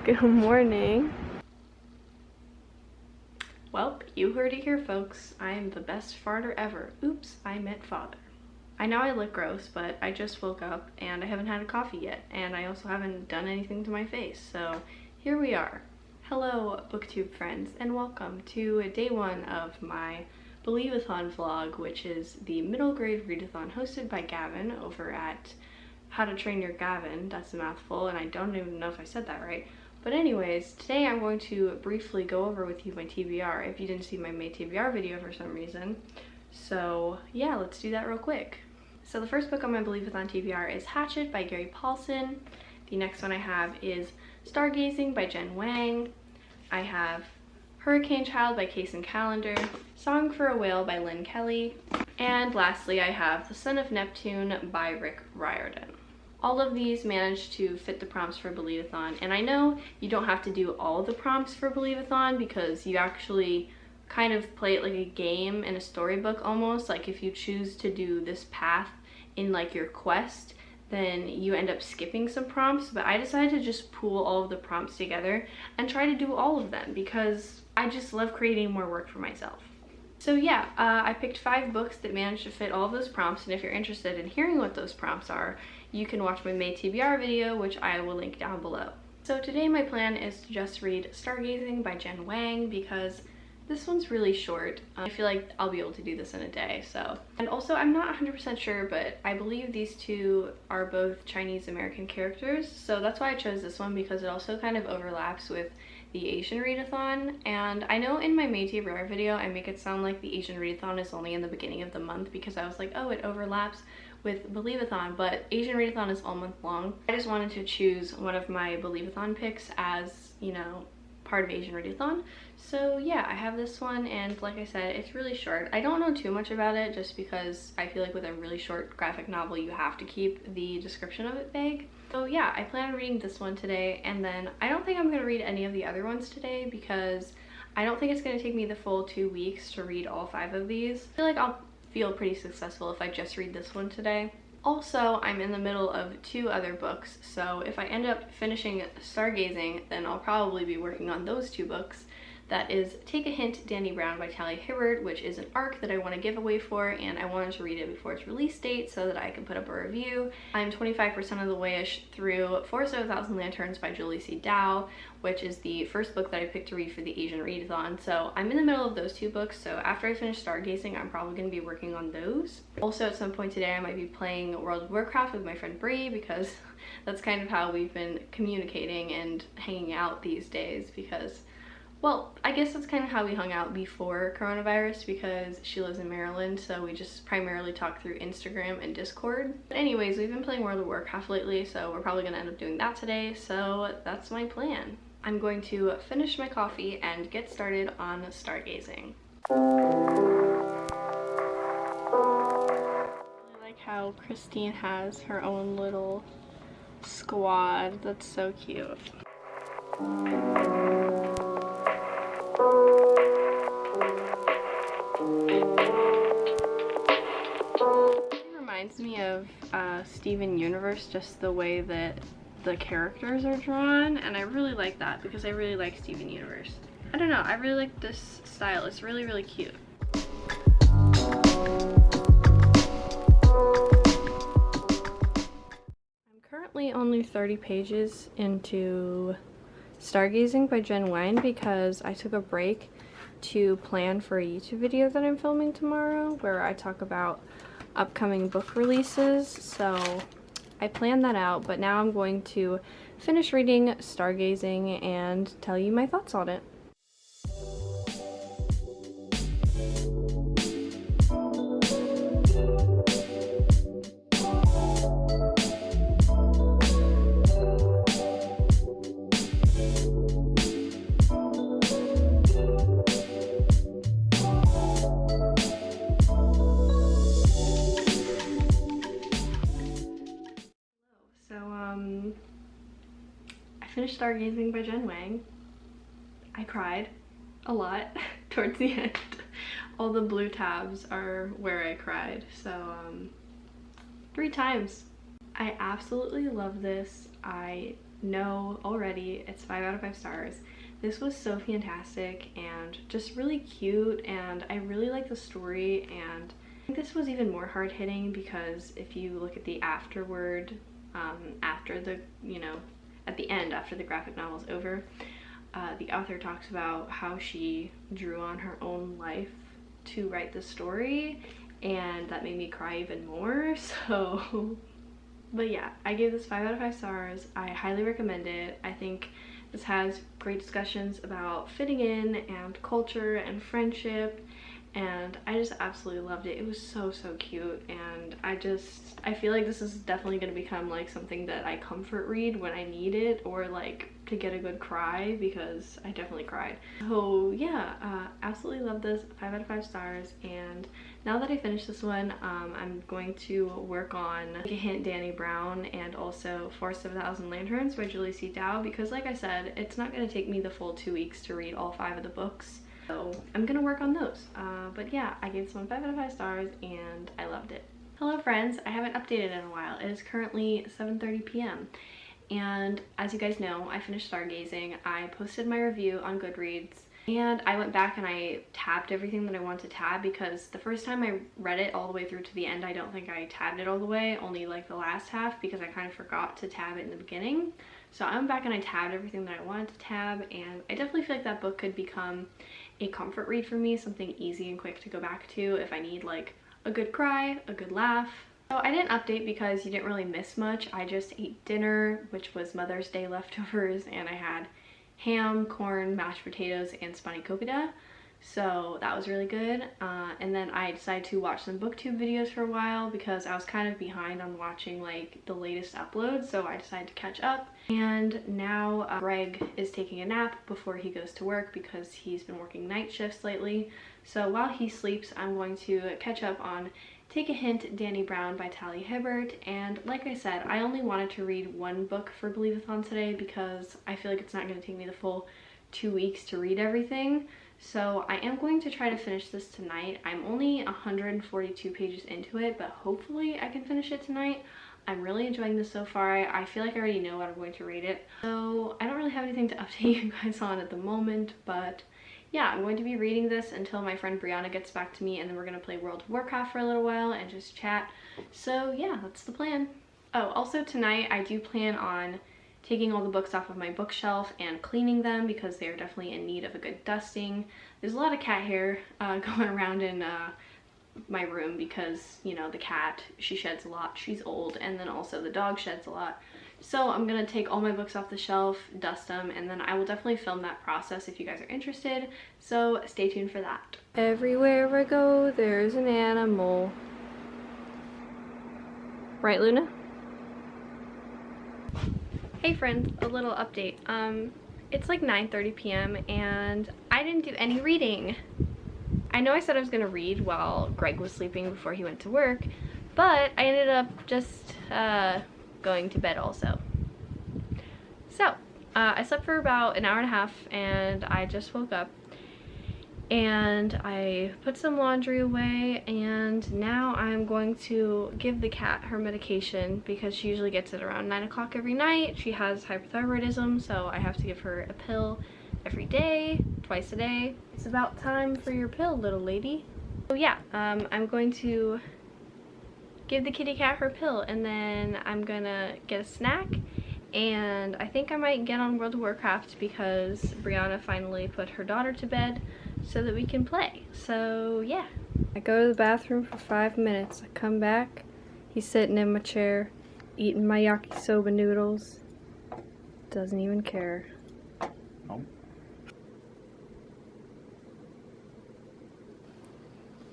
Good morning. Well, you heard it here, folks. I am the best farter ever. Oops, I meant father. I know I look gross, but I just woke up and I haven't had a coffee yet, and I also haven't done anything to my face, so here we are. Hello, BookTube friends, and welcome to day one of my Believathon vlog, which is the middle grade readathon hosted by Gavin over at How to Train Your Gavin. That's a mouthful, and I don't even know if I said that right. But anyways, today I'm going to briefly go over with you my TBR if you didn't see my May TBR video for some reason. So yeah, let's do that real quick. So the first book on my Believathon TBR is Hatchet by Gary Paulson. The next one I have is Stargazing by Jen Wang. I have Hurricane Child by Kaysen Callender, Song for a Whale by Lynn Kelly, and lastly I have The Son of Neptune by Rick Riordan. All of these managed to fit the prompts for Believathon, and I know you don't have to do all the prompts for Believathon because you actually kind of play it like a game in a storybook almost. Like if you choose to do this path in like your quest, then you end up skipping some prompts, but I decided to just pool all of the prompts together and try to do all of them because I just love creating more work for myself. So yeah, I picked 5 books that managed to fit all of those prompts, and if you're interested in hearing what those prompts are, you can watch my May TBR video, which I will link down below. So today my plan is to just read Stargazing by Jen Wang because this one's really short. I feel like I'll be able to do this in a day, so. And also, I'm not 100% sure, but I believe these two are both Chinese American characters, so that's why I chose this one because it also kind of overlaps with the Asian readathon. And I know in my May TBR video I make it sound like the Asian readathon is only in the beginning of the month because I was like, oh, it overlaps with Believathon, but Asian readathon is all month long. I just wanted to choose one of my Believathon picks as, you know, part of Asian readathon. So yeah, I have this one, and like I said, it's really short. I don't know too much about it just because I feel like with a really short graphic novel you have to keep the description of it vague. So yeah, I plan on reading this one today, and then I don't think I'm going to read any of the other ones today because I don't think it's going to take me the full 2 weeks to read all 5 of these. I feel like I'll feel pretty successful if I just read this one today. Also, I'm in the middle of 2 other books, so if I end up finishing Stargazing, then I'll probably be working on those 2 books. That is Take a Hint, Danny Brown by Talia Hibbert, which is an arc that I want to give away for, and I wanted to read it before its release date so that I can put up a review. I'm 25% of the way-ish through Forest of a Thousand Lanterns by Julie C. Dow, which is the first book that I picked to read for the Asian readathon. So I'm in the middle of those 2 books, so after I finish Stargazing, I'm probably going to be working on those. Also, at some point today, I might be playing World of Warcraft with my friend Bree because that's kind of how we've been communicating and hanging out these days because, well, I guess that's kind of how we hung out before coronavirus because she lives in Maryland, so we just primarily talk through Instagram and Discord. But anyways, we've been playing World of Warcraft lately, so we're probably going to end up doing that today, so that's my plan. I'm going to finish my coffee and get started on Stargazing. I really like how Christine has her own little squad. That's so cute. It reminds me of Steven Universe, just the way that the characters are drawn, and I really like that because I really like Steven Universe. I don't know, I really like this style. It's really, really cute. I'm currently only 30 pages into Stargazing by Jen Wang because I took a break to plan for a YouTube video that I'm filming tomorrow where I talk about upcoming book releases, so I planned that out, but now I'm going to finish reading Stargazing and tell you my thoughts on it. I finished Stargazing by Jen Wang. I cried a lot towards the end. All the blue tabs are where I cried, so 3 times. I absolutely love this. I know already. It's 5 out of 5 stars. This was so fantastic and just really cute, and I really like the story, and I think this was even more hard-hitting because if you look at the afterword, after the, you know, at the end, after the graphic novel's over, the author talks about how she drew on her own life to write the story, and that made me cry even more. So but yeah, I gave this 5 out of 5 stars. I highly recommend it. I think this has great discussions about fitting in and culture and friendship, and I just absolutely loved it. It was so cute, and I feel like this is definitely going to become like something that I comfort read when I need it, or like to get a good cry, because I definitely cried. So yeah, absolutely love this. 5 out of 5 stars. And now that I finished this one, I'm going to work on Take a Hint, Dani Brown, and also Forest of a Thousand Lanterns by Julie C. Dow, because like I said, it's not going to take me the full 2 weeks to read all 5 of the books. So I'm gonna work on those. But yeah, I gave this one 5 out of 5 stars and I loved it. Hello friends, I haven't updated in a while. It is currently 7:30 p.m. and as you guys know, I finished Stargazing. I posted my review on Goodreads, and I went back and I tabbed everything that I wanted to tab, because the first time I read it all the way through to the end, I don't think I tabbed it all the way, only like the last half, because I kind of forgot to tab it in the beginning. So I went back and I tabbed everything that I wanted to tab, and I definitely feel like that book could become a comfort read for me, something easy and quick to go back to if I need like a good cry, a good laugh. So I didn't update because you didn't really miss much. I just ate dinner, which was Mother's Day leftovers, and I had ham, corn, mashed potatoes, and spanakopita. So that was really good. And then I decided to watch some booktube videos for a while because I was kind of behind on watching like the latest uploads, so I decided to catch up. And now Greg is taking a nap before he goes to work because he's been working night shifts lately. So while he sleeps, I'm going to catch up on Take a Hint, Dani Brown by Talia Hibbert. And like I said, I only wanted to read one book for Believathon today because I feel like it's not going to take me the full 2 weeks to read everything. So I am going to try to finish this tonight. I'm only 142 pages into it, but hopefully I can finish it tonight. I'm really enjoying this so far. I feel like I already know what I'm going to rate it. So I don't really have anything to update you guys on at the moment, but yeah, I'm going to be reading this until my friend Brianna gets back to me, and then we're going to play World of Warcraft for a little while and just chat. So yeah, that's the plan. Oh, also tonight I do plan on taking all the books off of my bookshelf and cleaning them because they're definitely in need of a good dusting. There's a lot of cat hair going around in my room because, you know, the cat, she sheds a lot, she's old, and then also the dog sheds a lot. So I'm gonna take all my books off the shelf, dust them, and then I will definitely film that process if you guys are interested, so stay tuned for that. Everywhere I go, there's an animal. Right, Luna? Hey friends, a little update. It's like 9:30 p.m. and I didn't do any reading. I know I said I was gonna read while Greg was sleeping before he went to work, but I ended up just going to bed also. So I slept for about an hour and a half and I just woke up and I put some laundry away, and now I'm going to give the cat her medication because she usually gets it around 9 o'clock every night. She has hypothyroidism, so I have to give her a pill every day, twice a day. It's about time for your pill, little lady. So yeah, I'm going to give the kitty cat her pill, and then I'm gonna get a snack, and I think I might get on World of Warcraft because Brianna finally put her daughter to bed so that we can play. So yeah. I go to the bathroom for 5 minutes. I come back, he's sitting in my chair eating my yakisoba noodles. Doesn't even care. Oh.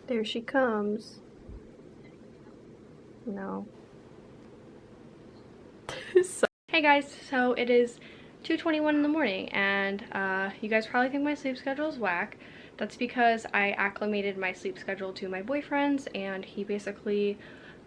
There she comes. No. Hey guys, so it is 2:21 in the morning, and you guys probably think my sleep schedule is whack. That's because I acclimated my sleep schedule to my boyfriend's, and he basically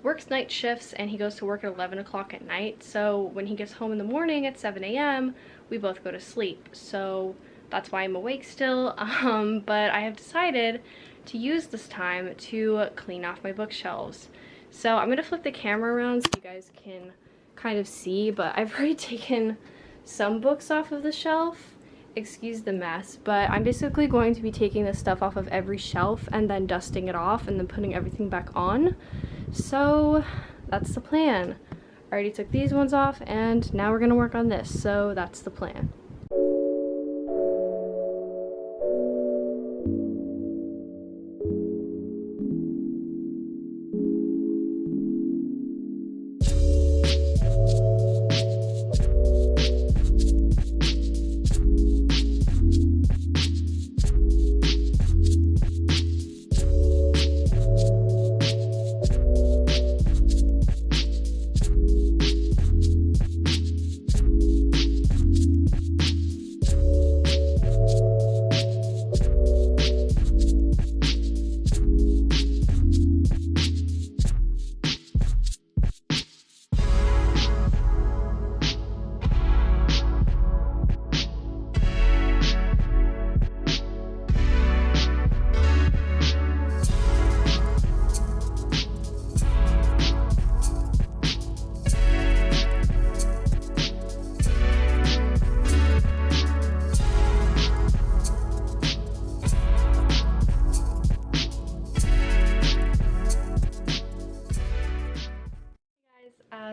works night shifts and he goes to work at 11 o'clock at night. So when he gets home in the morning at 7 a.m., we both go to sleep. So that's why I'm awake still. But I have decided to use this time to clean off my bookshelves. So I'm gonna flip the camera around so you guys can kind of see, but I've already taken some books off of the shelf. Excuse the mess, but I'm basically going to be taking this stuff off of every shelf and then dusting it off and then putting everything back on. So that's the plan. I already took these ones off and now we're gonna work on this, so that's the plan.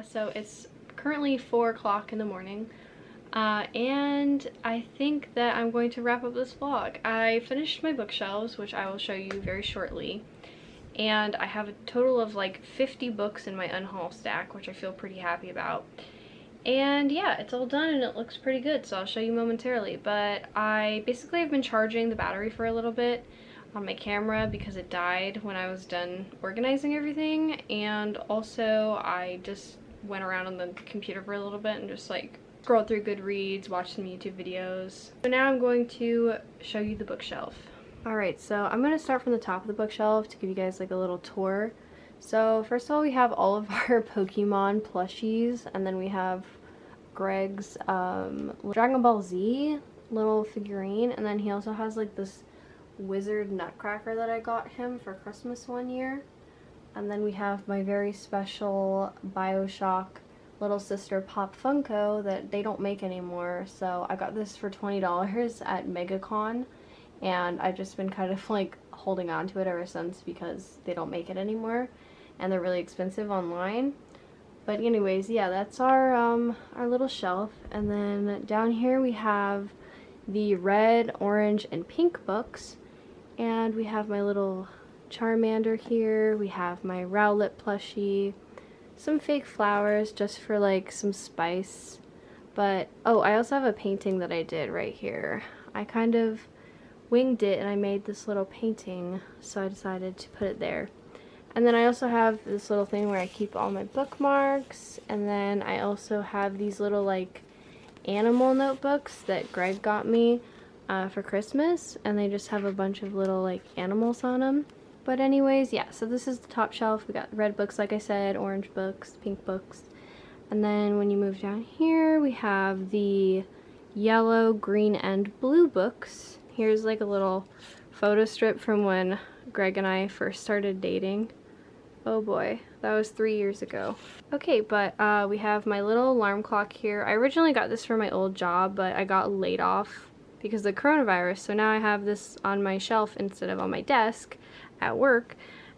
So it's currently 4 o'clock in the morning, and I think that I'm going to wrap up this vlog. I finished my bookshelves, which I will show you very shortly, and I have a total of like 50 books in my unhaul stack, which I feel pretty happy about. And yeah, it's all done and it looks pretty good, so I'll show you momentarily. But I basically have been charging the battery for a little bit on my camera because it died when I was done organizing everything, and also I just went around on the computer for a little bit and just like scrolled through Goodreads, watched some YouTube videos. So now I'm going to show you the bookshelf. Alright, so I'm going to start from the top of the bookshelf to give you guys like a little tour. So first of all, we have all of our Pokemon plushies, and then we have Greg's Dragon Ball Z little figurine, and then he also has like this wizard nutcracker that I got him for Christmas one year. And then we have my very special BioShock little sister Pop Funko that they don't make anymore, so I got this for $20 at MegaCon, and I've just been kind of like holding on to it ever since because they don't make it anymore and they're really expensive online. But anyways, yeah, that's our little shelf. And then down here we have the red, orange, and pink books, and we have my little Charmander here, we have my Rowlet plushie, some fake flowers just for like some spice. But oh, I also have a painting that I did right here. I kind of winged it and I made this little painting, so I decided to put it there. And then I also have this little thing where I keep all my bookmarks, and then I also have these little like animal notebooks that Greg got me for Christmas, and they just have a bunch of little like animals on them. But anyways, yeah, so this is the top shelf. We got red books, like I said, orange books, pink books. And then when you move down here, we have the yellow, green, and blue books. Here's like a little photo strip from when Greg and I first started dating. Oh boy, that was 3 years ago. Okay, but we have my little alarm clock here. I originally got this for my old job, but I got laid off because of the coronavirus, so now I have this on my shelf instead of on my desk at work.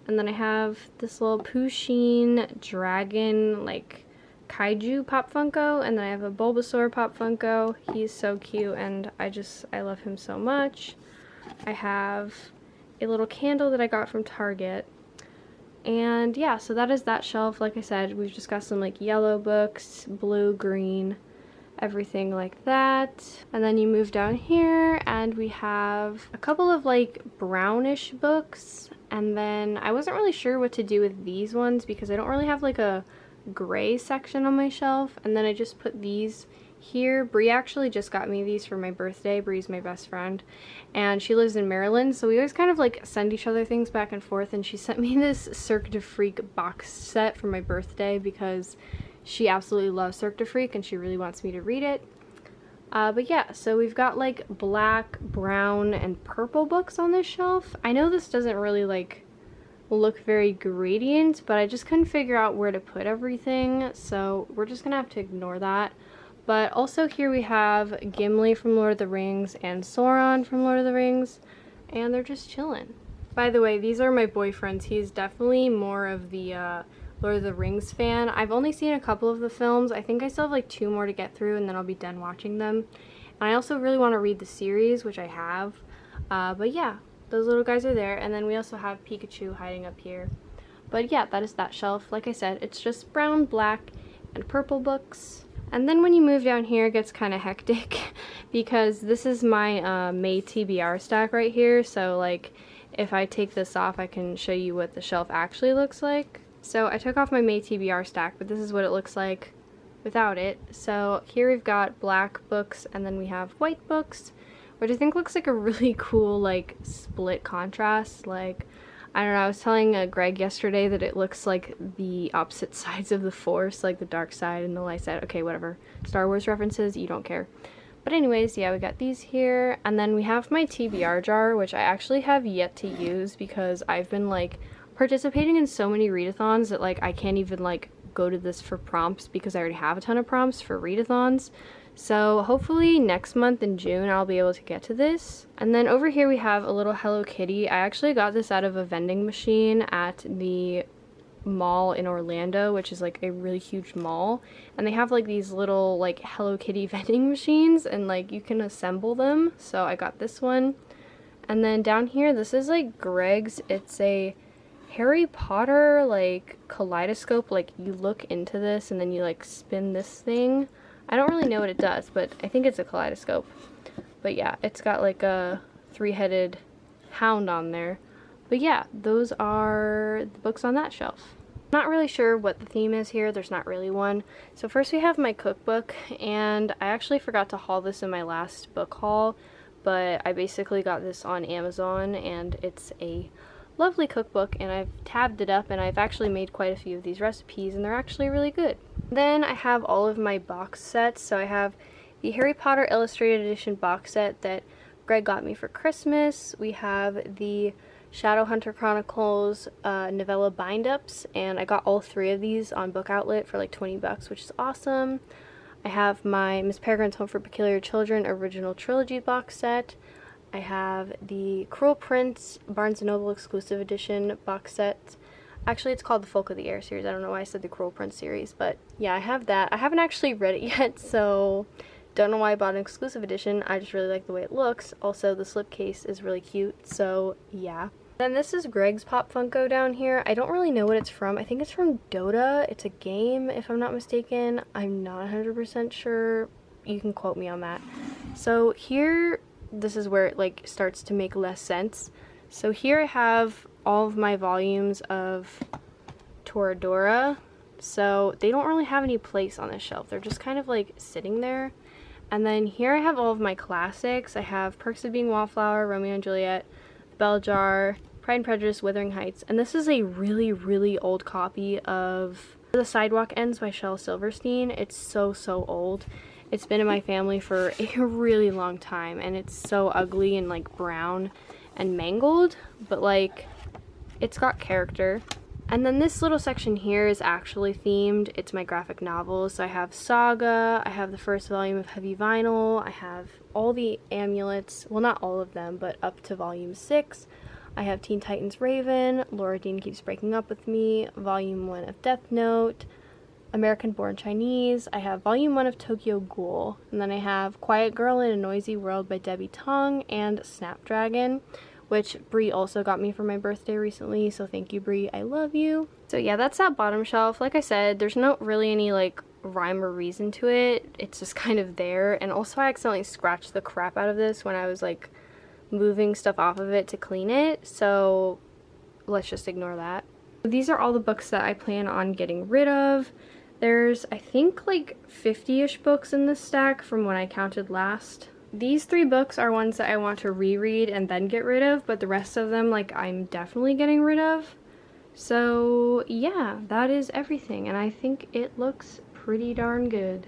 And then I have this little Pusheen dragon like kaiju Pop Funko, and then I have a Bulbasaur Pop Funko. He's so cute and I love him so much. I have a little candle that I got from Target. And yeah, so that is that shelf. Like I said, we've just got some like yellow books, blue, green, everything like that. And then you move down here and we have a couple of like brownish books, and then I wasn't really sure what to do with these ones because I don't really have like a gray section on my shelf, and then I just put these here. Bree actually just got me these for my birthday. Bree's my best friend and she lives in Maryland, so we always kind of like send each other things back and forth, and she sent me this Cirque du Freak box set for my birthday because she absolutely loves Cirque du Freak and she really wants me to read it. But yeah, so we've got like black, brown, and purple books on this shelf. I know this doesn't really like look very gradient, but I just couldn't figure out where to put everything, so we're just gonna have to ignore that. But also here we have Gimli from Lord of the Rings and Sauron from Lord of the Rings, and they're just chilling. By the way, these are my boyfriend's. He's definitely more of the Lord of the Rings fan. I've only seen a couple of the films. I think I still have like 2 more to get through and then I'll be done watching them. And I also really want to read the series, which I have. But yeah, those little guys are there. And then we also have Pikachu hiding up here. But yeah, that is that shelf. Like I said, it's just brown, black, and purple books. And then when you move down here, it gets kind of hectic because this is my May TBR stack right here. So like, if I take this off, I can show you what the shelf actually looks like. So I took off my May TBR stack, but this is what it looks like without it. So here we've got black books and then we have white books, which I think looks like a really cool like split contrast. Like, I don't know, I was telling Greg yesterday that it looks like the opposite sides of the Force, like the dark side and the light side. Okay, whatever. Star Wars references, you don't care. But anyways, yeah, we got these here. And then we have my TBR jar, which I actually have yet to use because I've been like participating in so many readathons that like I can't even like go to this for prompts because I already have a ton of prompts for readathons. So hopefully next month in June I'll be able to get to this. And then over here we have a little Hello Kitty. I actually got this out of a vending machine at the mall in Orlando, which is like a really huge mall, and they have like these little like Hello Kitty vending machines and like you can assemble them. So I got this one. And then down here, this is like Greg's. It's a Harry Potter like kaleidoscope. Like you look into this and then you like spin this thing. I don't really know what it does, but I think it's a kaleidoscope. But yeah, it's got like a 3-headed hound on there. But yeah, those are the books on that shelf. Not really sure what the theme is here. There's not really one. So first we have my cookbook, and I actually forgot to haul this in my last book haul, but I basically got this on Amazon, and it's a lovely cookbook, and I've tabbed it up, and I've actually made quite a few of these recipes, and they're actually really good. Then I have all of my box sets. So I have the Harry Potter Illustrated Edition box set that Greg got me for Christmas. We have the Shadowhunter Chronicles novella bind-ups, and I got all 3 of these on Book Outlet for like 20 bucks, which is awesome. I have my Miss Peregrine's Home for Peculiar Children original trilogy box set. I have the Cruel Prince Barnes & Noble exclusive edition box set. Actually, it's called the Folk of the Air series. I don't know why I said the Cruel Prince series, but yeah, I have that. I haven't actually read it yet, so don't know why I bought an exclusive edition. I just really like the way it looks. Also, the slipcase is really cute, so yeah. Then this is Greg's Pop Funko down here. I don't really know what it's from. I think it's from Dota. It's a game, if I'm not mistaken. I'm not 100% sure. You can quote me on that. So here, this is where it like starts to make less sense. So here I have all of my volumes of Toradora. So they don't really have any place on this shelf. They're just kind of like sitting there. And then here I have all of my classics. I have Perks of Being Wallflower, Romeo and Juliet, Bell Jar, Pride and Prejudice, Wuthering Heights, and this is a really, really old copy of The Sidewalk Ends by Shel Silverstein. It's so old. It's been in my family for a really long time, and it's so ugly and like brown and mangled, but like it's got character. And then this little section here is actually themed. It's my graphic novels. So I have Saga, I have the first volume of Heavy Vinyl, I have all the amulets, well not all of them, but up to volume 6. I have Teen Titans Raven, Laura Dean Keeps Breaking Up With Me, volume 1 of Death Note, American Born Chinese, I have volume 1 of Tokyo Ghoul, and then I have Quiet Girl in a Noisy World by Debbie Tong and Snapdragon, which Brie also got me for my birthday recently, so thank you, Brie, I love you. So yeah, that's that bottom shelf. Like I said, there's not really any like rhyme or reason to it. It's just kind of there, and also I accidentally scratched the crap out of this when I was like moving stuff off of it to clean it, so let's just ignore that. These are all the books that I plan on getting rid of. There's, I think, like 50-ish books in this stack from when I counted last. These 3 books are ones that I want to reread and then get rid of, but the rest of them, like, I'm definitely getting rid of. So, yeah, that is everything, and I think it looks pretty darn good.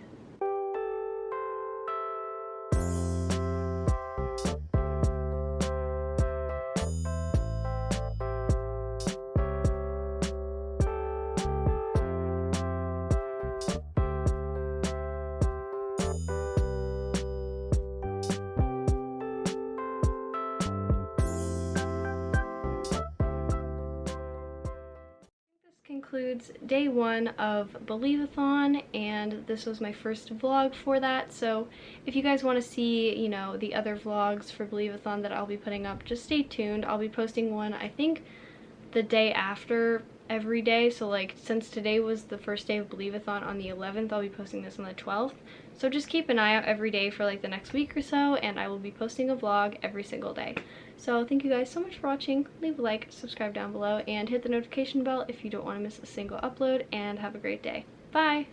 concludes day 1 of Believathon, and this was my first vlog for that. So if you guys want to see, you know, the other vlogs for Believathon that I'll be putting up, just stay tuned. I'll be posting one, I think, the day after every day. So like, since today was the first day of Believathon on the 11th, I'll be posting this on the 12th. So just keep an eye out every day for like the next week or so, and I will be posting a vlog every single day. So thank you guys so much for watching. Leave a like, subscribe down below, and hit the notification bell if you don't want to miss a single upload, and have a great day. Bye!